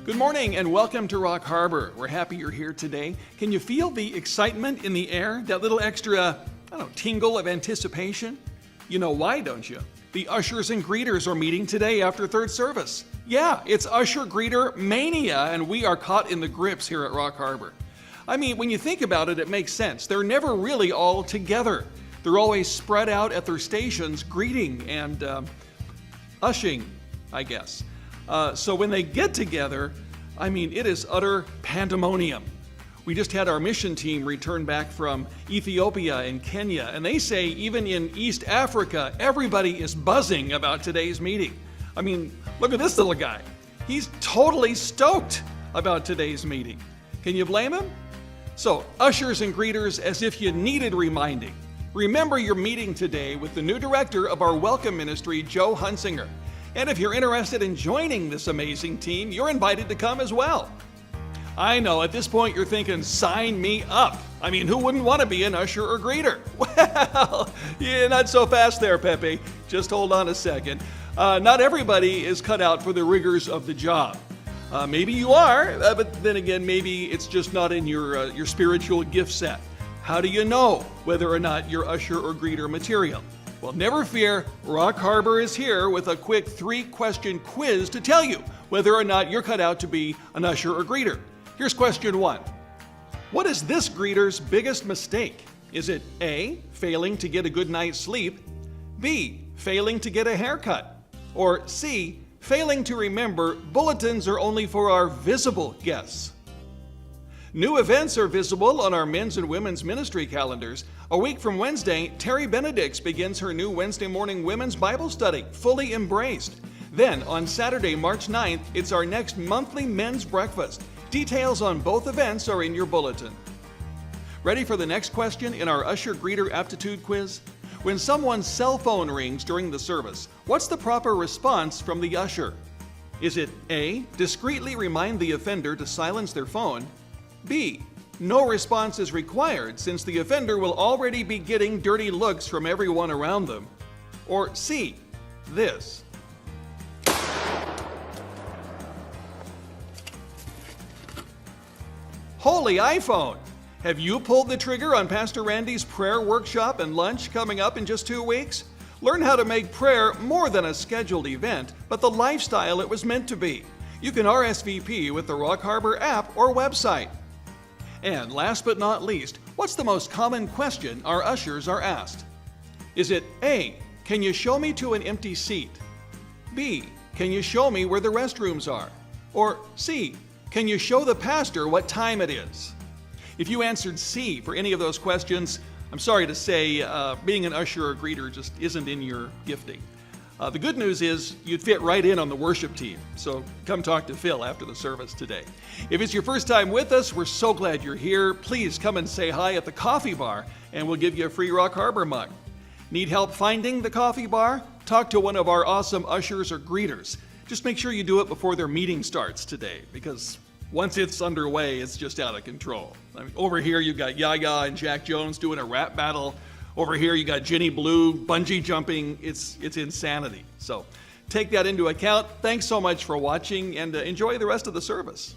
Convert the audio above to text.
Good morning and welcome to Rock Harbor. We're happy you're here today. Can you feel the excitement in the air? That little extra, tingle of anticipation? You know why, don't you? The ushers and greeters are meeting today after third service. Yeah, it's Usher Greeter Mania, and we are caught in the grips here at Rock Harbor. I mean, when you think about it, it makes sense. They're never really all together. They're always spread out at their stations, greeting and ushing, I guess. So when they get together, it is utter pandemonium. We just had our mission team return back from Ethiopia and Kenya, and they say even in East Africa, everybody is buzzing about today's meeting. Look at this little guy. He's totally stoked about today's meeting. Can you blame him? So, ushers and greeters, as if you needed reminding. Remember your meeting today with the new director of our welcome ministry, Joe Hunsinger. And if you're interested in joining this amazing team, you're invited to come as well. I know, at this point you're thinking, sign me up. Who wouldn't want to be an usher or greeter? Well, yeah, not so fast there, Pepe. Just hold on a second. Not everybody is cut out for the rigors of the job. Maybe you are, but then again, maybe it's just not in your spiritual gift set. How do you know whether or not you're usher or greeter material? Well, never fear, Rock Harbor is here with a quick 3-question quiz to tell you whether or not you're cut out to be an usher or greeter. Here's question 1. What is this greeter's biggest mistake? Is it A, failing to get a good night's sleep, B, failing to get a haircut, or C, failing to remember bulletins are only for our visible guests? New events are visible on our men's and women's ministry calendars. A week from Wednesday, Terry Benedict's begins her new Wednesday morning women's Bible study, Fully Embraced. Then, on Saturday, March 9th, it's our next monthly men's breakfast. Details on both events are in your bulletin. Ready for the next question in our Usher Greeter Aptitude Quiz? When someone's cell phone rings during the service, what's the proper response from the usher? Is it A, discreetly remind the offender to silence their phone? B, no response is required since the offender will already be getting dirty looks from everyone around them? Or C, this? Holy iPhone! Have you pulled the trigger on Pastor Randy's prayer workshop and lunch coming up in just 2 weeks? Learn how to make prayer more than a scheduled event, but the lifestyle it was meant to be. You can RSVP with the Rock Harbor app or website. And last but not least, what's the most common question our ushers are asked? Is it A, can you show me to an empty seat? B, can you show me where the restrooms are? Or C, can you show the pastor what time it is? If you answered C for any of those questions, I'm sorry to say being an usher or greeter just isn't in your gifting. The good news is you'd fit right in on the worship team, so come talk to Phil after the service today. If it's your first time with us, we're so glad you're here. Please come and say hi at the coffee bar, and we'll give you a free Rock Harbor mug. Need help finding the coffee bar? Talk to one of our awesome ushers or greeters. Just make sure you do it before their meeting starts today, because once it's underway, it's just out of control. Over here, you've got Yaya and Jack Jones doing a rap battle. Over here, you got Jenny Blue bungee jumping. It's insanity. So take that into account. Thanks so much for watching, and enjoy the rest of the service.